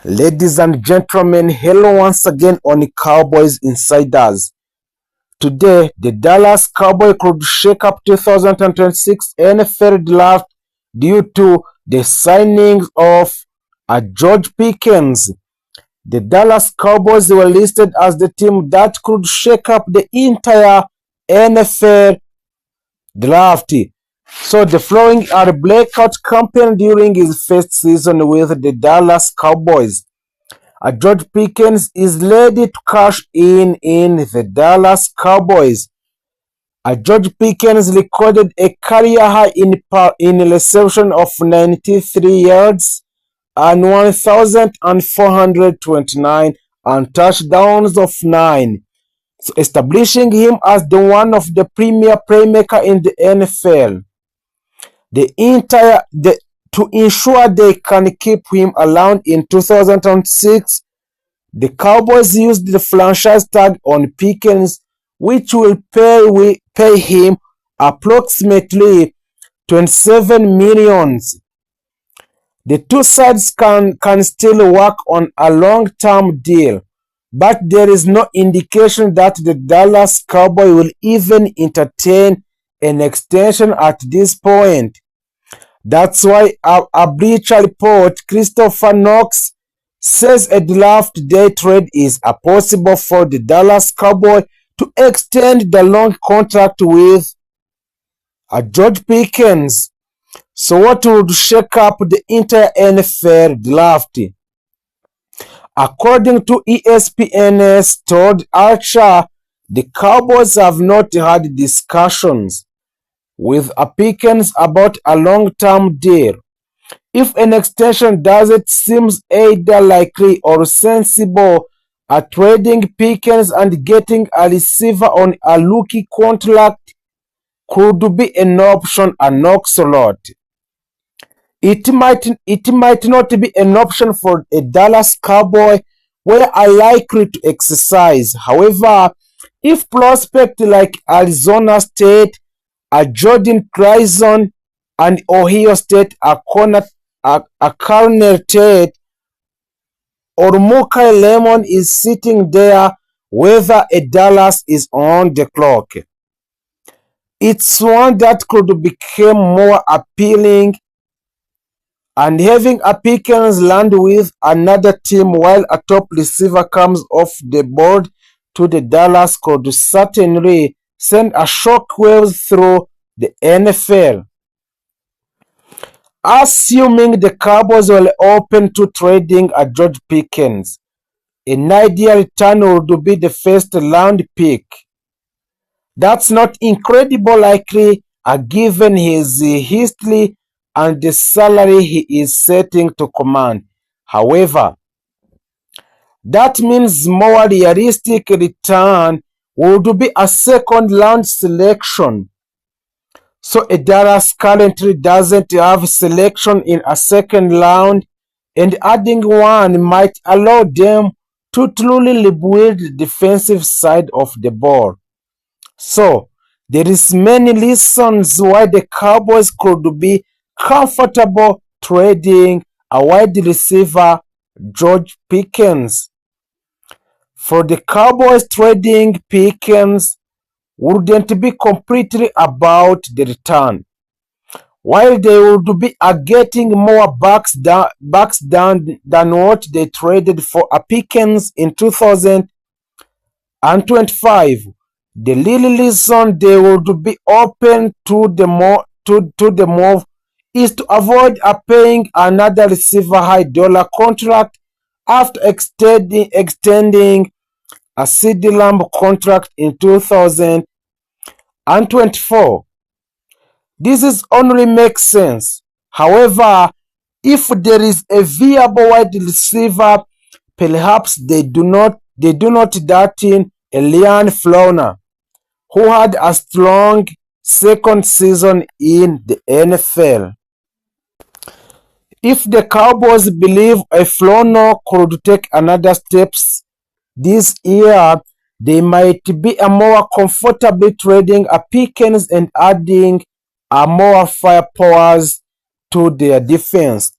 Ladies and gentlemen, hello once again on Cowboys Insiders. Today, the Dallas Cowboys could shake up 2026 NFL draft due to the signing of George Pickens. The Dallas Cowboys were listed as the team that could shake up the entire NFL draft. So the following are the breakout campaign during his first season with the Dallas Cowboys. George Pickens is ready to cash in the Dallas Cowboys. George Pickens recorded a career high in reception of 93 yards and 1,429 and touchdowns of 9, so establishing him as the one of the premier playmaker in the NFL. To ensure they can keep him around in 2006, the Cowboys used the franchise tag on Pickens, which will pay him approximately $27 million. The two sides can still work on a long-term deal, but there is no indication that the Dallas Cowboys will even entertain an extension at this point. That's why a Bleacher Report, Christopher Knox, says a draft day trade is possible for the Dallas Cowboys to extend the long contract with George Pickens. So what would shake up the entire NFL draft? According to ESPN's Todd Archer, the Cowboys have not had discussions with Pickens about a long-term deal. If an extension doesn't seem either likely or sensible, trading Pickens and getting a receiver on a rookie contract could be an option an oxalot. It might not be an option for a Dallas Cowboy where are likely to exercise. However, if prospects like Arizona State, Jordan Grayson, and Ohio State are Cornell Tate, or Mokai Lemon is sitting there whether a Dallas is on the clock. It's one that could become more appealing, and having a Pickens land with another team while a top receiver comes off the board to the Dallas could certainly send a shockwave through the NFL. Assuming the Cowboys were open to trading George Pickens, an ideal return would be the first round pick. That's not incredibly likely given his history and the salary he is setting to command. However, that means more realistic return would be a second round selection. So a Dallas currently doesn't have selection in a second round, and adding one might allow them to truly rebuild the defensive side of the ball. So there is many reasons why the Cowboys could be comfortable trading a wide receiver, George Pickens. For the Cowboys, trading Pickens wouldn't be completely about the return. While they would be getting more bucks than what they traded for Pickens in 2025, the real reason they would be open to the move is to avoid paying another receiver high dollar contract after extending a CeeDee Lamb contract in 2024. This only makes sense. However, if there is a viable wide receiver, perhaps they do not dart in Elian Flowner, who had a strong second season in the NFL. If the Cowboys believe Flowner could take another steps this year, they might be more comfortably trading Pickens and adding more firepower to their defense.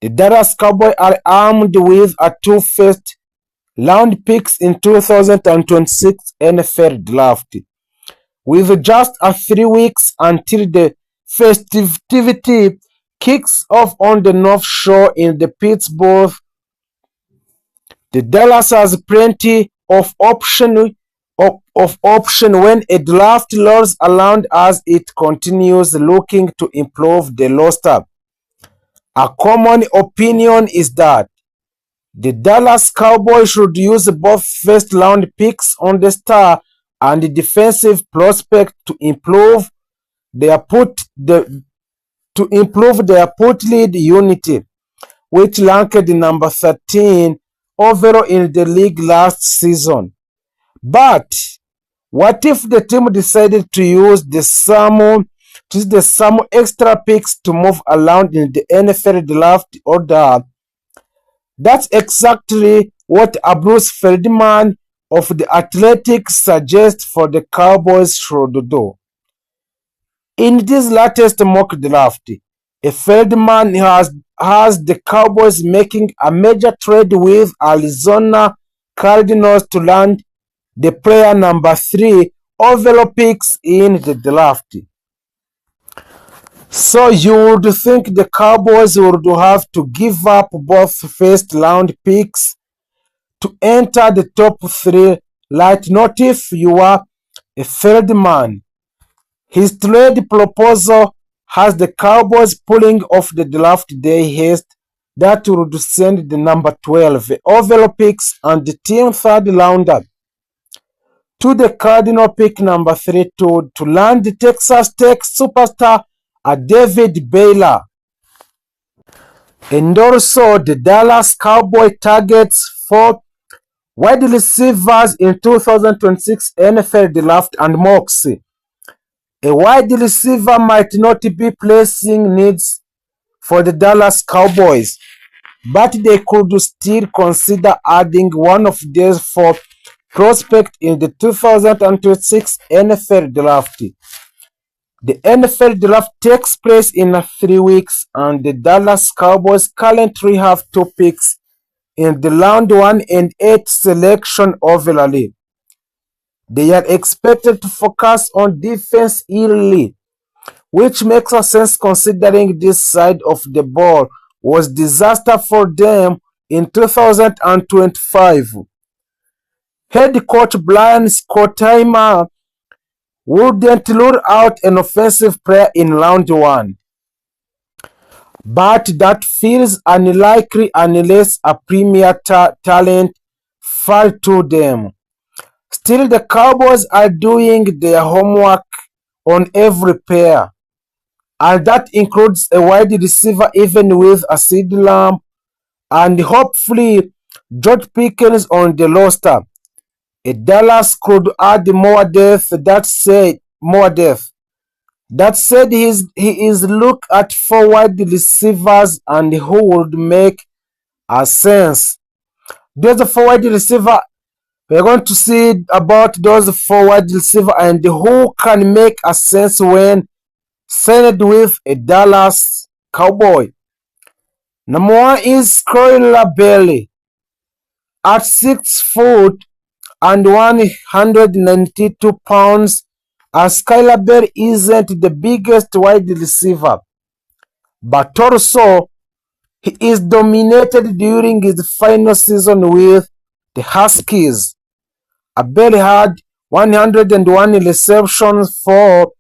The Dallas Cowboys are armed with a two first-round picks in 2026 NFL Draft. With just 3 weeks until the festivity kicks off on the North Shore in the Pittsburgh, the Dallas has plenty of option when a draft rolls around as it continues looking to improve the roster. A common opinion is that the Dallas Cowboys should use both first-round picks on the star and defensive prospect to improve their put lead unity, which ranked number 13 overall in the league last season. But what if the team decided to use some extra picks to move around in the NFL draft order? That's exactly what Bruce Feldman of The Athletic suggests for the Cowboys should do. In this latest mock draft, Feldman has the Cowboys making a major trade with Arizona Cardinals to land the player number 3 overall picks in the draft. So you would think the Cowboys would have to give up both first-round picks to enter the top 3, right? Not if you are a Feldman. His trade proposal has the Cowboys pulling off the draft day haste that would send the number 12 overall picks and the team third rounder to the Cardinal pick number 3 to land the Texas Tech superstar David Baylor. And also the Dallas Cowboy targets 4 wide receivers in 2026 NFL draft and mocks. A wide receiver might not be pressing needs for the Dallas Cowboys, but they could still consider adding one of these 4 prospects in the 2026 NFL draft. The NFL draft takes place in 3 weeks, and the Dallas Cowboys currently have 2 picks in the round 1 and 8 selection overall. They are expected to focus on defense early, which makes sense considering this side of the ball was disaster for them in 2025. Head coach Brian Schottenheimer wouldn't rule out an offensive player in round 1, but that feels unlikely unless a premier talent fall to them. Still, the Cowboys are doing their homework on every pair, and that includes a wide receiver even with a CeeDee Lamb and hopefully George Pickens on the roster. A Dallas could add more depth. That said, he is look at 4 wide receivers and who would make a sense. Those 4 wide receiver, we're going to see about those 4 wide receiver and who can make a sense when signed with a Dallas Cowboy. Number 1 is Skylar Bailey. At 6 foot and 192 pounds, Skylar Bailey isn't the biggest wide receiver, but also he is dominated during his final season with the Huskies. Bailey had 101 receptions for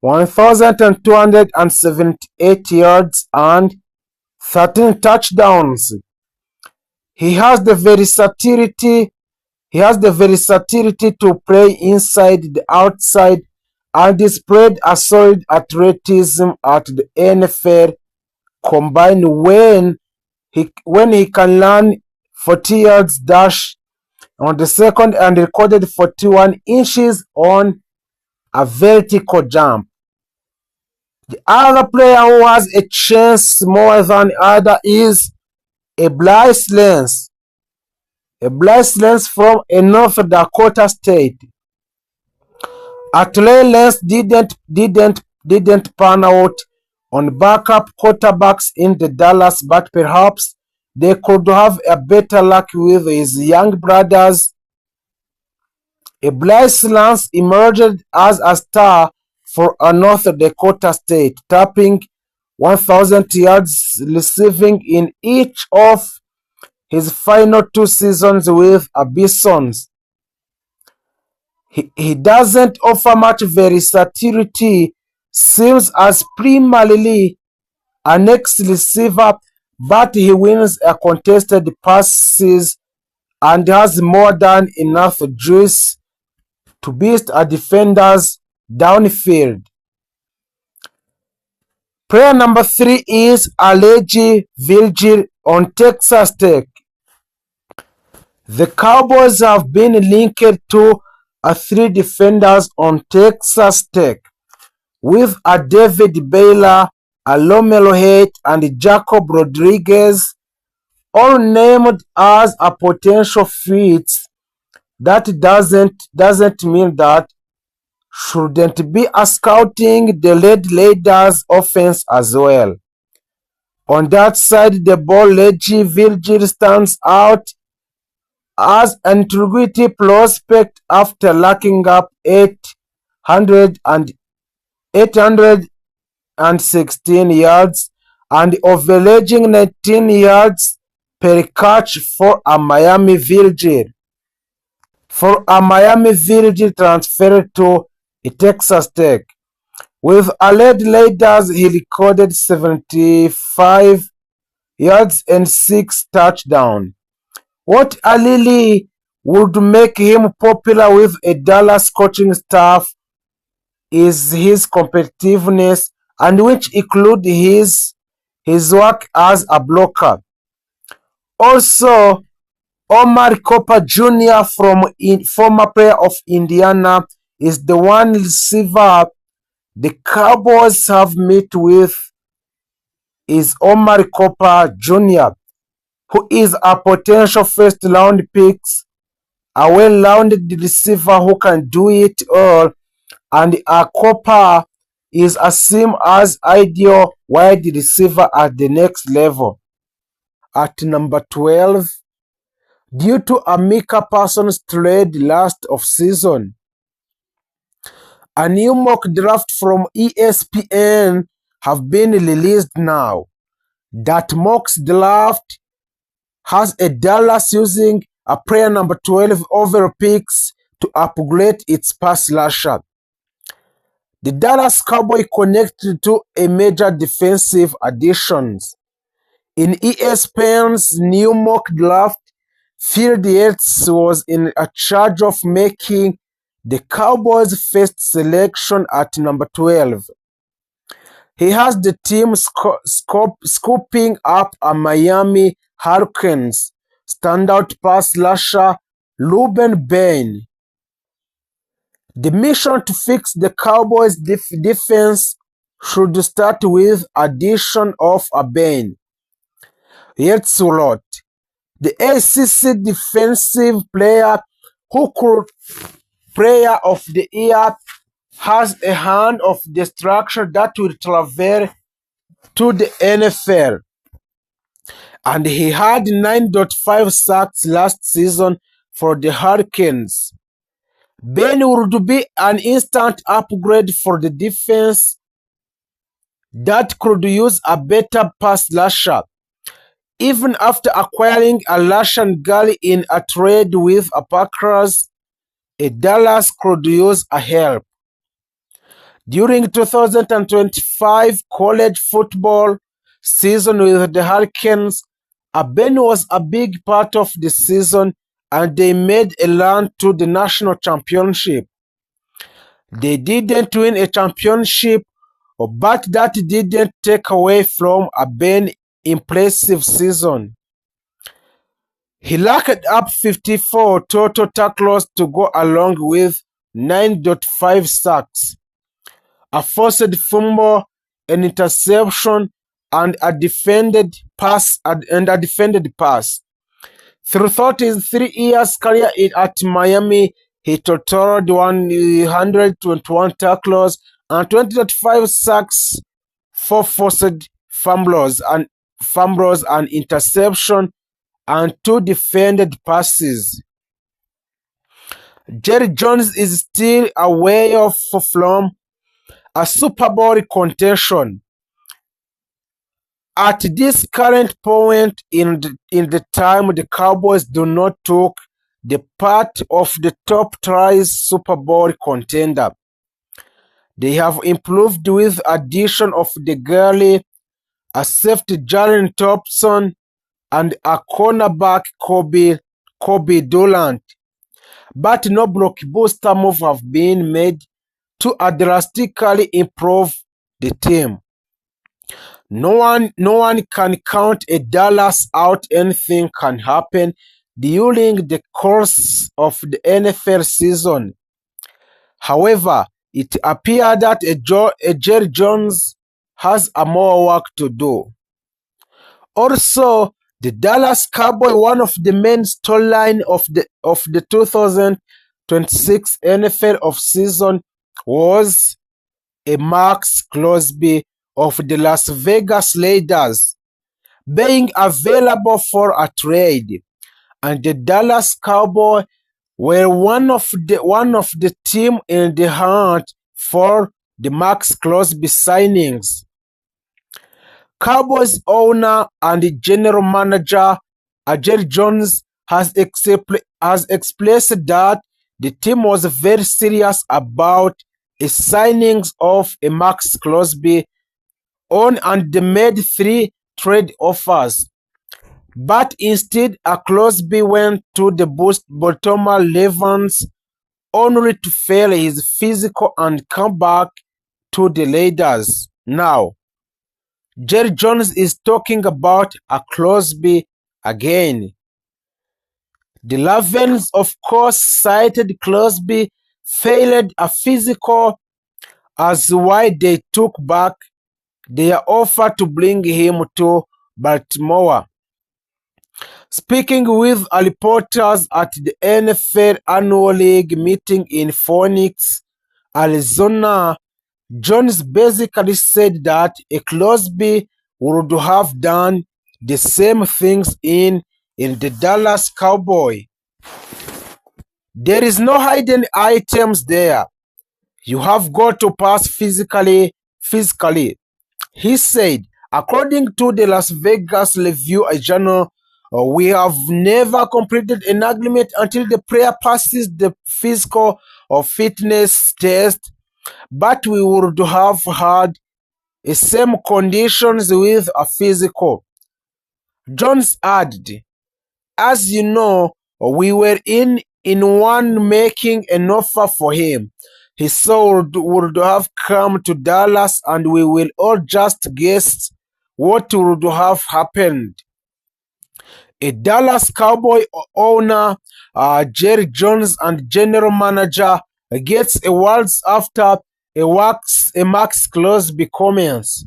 1,278 yards and 13 touchdowns. He has the versatility to play inside, the outside, and displayed a solid athleticism at the NFL combined when he can run 40 yards dash on the second and recorded 41 inches on a vertical jump. The other player who has a chance more than other is a Bryce Lance. A Bryce Lance from a North Dakota state. Trey Lance didn't pan out on backup quarterbacks in the Dallas, but perhaps they could have a better luck with his young brothers. Bryce Lance emerged as a star for a North Dakota State, tapping 1,000 yards receiving in each of his final 2 seasons with the Bisons. He doesn't offer much versatility, seems as primarily an ex-receiver, but he wins a contested passes and has more than enough juice to beat a defenders downfield. Player number 3 is Alegi Virgil on Texas Tech. The Cowboys have been linked to 3 defenders on Texas Tech, with a David Baylor, a Lomelo Haight, and Jacob Rodriguez, all named as a potential fits. That doesn't mean that shouldn't be a scouting the Red Raiders offense as well. On that side, the ball, Leggy Virgil stands out as an integrity prospect after locking up 816 yards and averaging 19 yards per catch for a Miami Virgil. Transferred to Texas Tech. With a Red Raiders, he recorded 75 yards and 6 touchdowns. What really would make him popular with a Dallas coaching staff is his competitiveness, and which include his work as a blocker. Also, Omar Cooper Jr., former player of Indiana, is the one receiver the Cowboys have met with is Omar Cooper Jr., who is a potential first-round pick, a well-rounded receiver who can do it all, and a Cooper is seen as ideal wide receiver at the next level. At number 12, due to Micah Parsons' trade last offseason, a new mock draft from ESPN have been released now. That mock draft has a Dallas using a player number 12 overall picks to upgrade its pass rusher. The Dallas Cowboys connected to a major defensive additions. In ESPN's new mock draft, Field Yates was in charge of making the Cowboys' first selection at number 12. He has the team scooping up a Miami Hurricanes standout pass rusher, Ruben Bain. The mission to fix the Cowboys' defense should start with addition of a Bain. Yates wrote, the ACC Defensive Player of the Year has a hand of destruction that will travel to the NFL. And he had 9.5 sacks last season for the Hurricanes. Ben would be an instant upgrade for the defense that could use a better pass rusher. Even after acquiring a Rashan Gary in a trade with a Packers, a Dallas could use a help. During 2025 college football season with the Hurricanes, Ben was a big part of the season and they made a run to the national championship. They didn't win a championship, but that didn't take away from Ben's impressive season. He racked up 54 total tackles to go along with 9.5 sacks, a forced fumble, an interception, and a defended pass. Through 33 years career at Miami, he totaled 121 tackles and 20.5 sacks 4 forced fumbles and interception, and 2 defended passes. Jerry Jones is still away from a Super Bowl contention. At this current point in the time, the Cowboys do not take the part of the top tries Super Bowl contender. They have improved with addition of the Gurley, a safety Jalen Thompson, and a cornerback Kobe Durant. But no blockbuster move have been made to drastically improve the team. No one can count a Dallas out. Anything can happen during the course of the NFL season. However, it appears that Jerry Jones has more work to do. Also, the Dallas Cowboys, one of the main storyline of the 2026 NFL offseason was a Max Crosby of the Las Vegas Raiders being available for a trade, and the Dallas Cowboys were one of the team in the hunt for the Max Crosby signings. Cowboys owner and general manager Jerry Jones has expressed that the team was very serious about a signings of a Max Crosby and they made 3 trade offers. But instead, Crosby went to the Baltimore Ravens only to fail his physical and come back to the Raiders. Now, Jerry Jones is talking about Crosby again. The Ravens, of course, cited Crosby failed a physical as why they took back their offer to bring him to Baltimore. Speaking with reporters at the NFL Annual League meeting in Phoenix, Arizona, Jones basically said that Crosby would have done the same things in the Dallas Cowboys. There is no hidden items there. You have got to pass physically. He said, according to the Las Vegas Review-Journal, we have never completed an agreement until the player passes the physical or fitness test, but we would have had the same conditions with a physical. Jones added, as you know, we were in one making an offer for him. He would have come to Dallas and we will all just guess what would have happened. A Dallas Cowboy owner, Jerry Jones, and general manager gets awards after a Max Crosby comments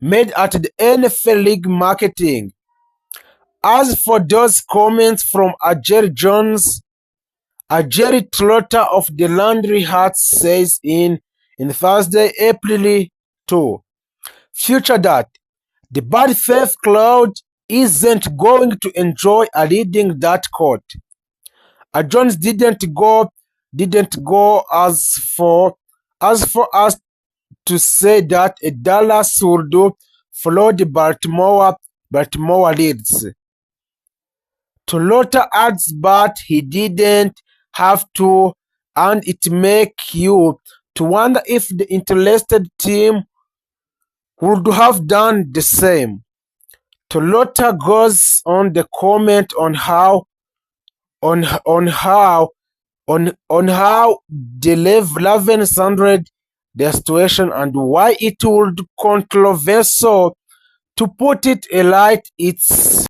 made at the NFL League marketing. As for those comments from Jerry Jones, Jerry Trotter of the Landry Hats says in Thursday, April 2, future that the bad faith crowd isn't going to enjoy leading that court. Jones didn't go as far as to say that Dallas would follow the Baltimore leads. Trotter adds, but he didn't have to, and it makes you to wonder if the interested team would have done the same. Trotter goes on the comment on how the Ravens handled the situation and why it would controversial. To put it light, it's